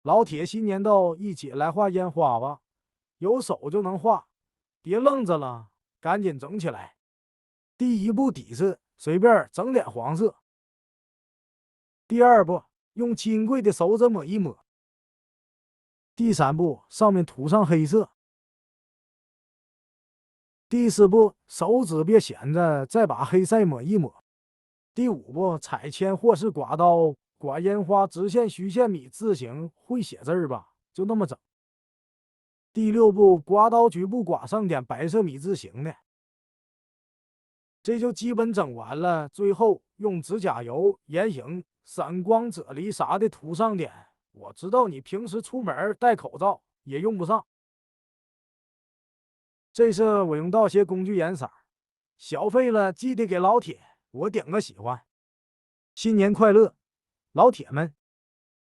老铁，新年到，一起来画烟花吧！有手就能画，别愣着了，赶紧整起来。第一步，底色随便整点黄色。第二步，用金贵的手指抹一抹。第三步，上面涂上黑色。第四步，手指别闲着，再把黑色抹一抹。第五步，彩铅或是刮刀刮烟花，直线、虚线、米字形，会写字儿吧？就那么整。第六步，刮刀局部刮上点白色米字形的，这就基本整完了。最后用指甲油、眼影、散光啫喱啥的涂上点。我知道你平时出门戴口罩也用不上。这是我用到些工具颜色，消费了记得给老铁我点个喜欢。新年快乐，老铁们！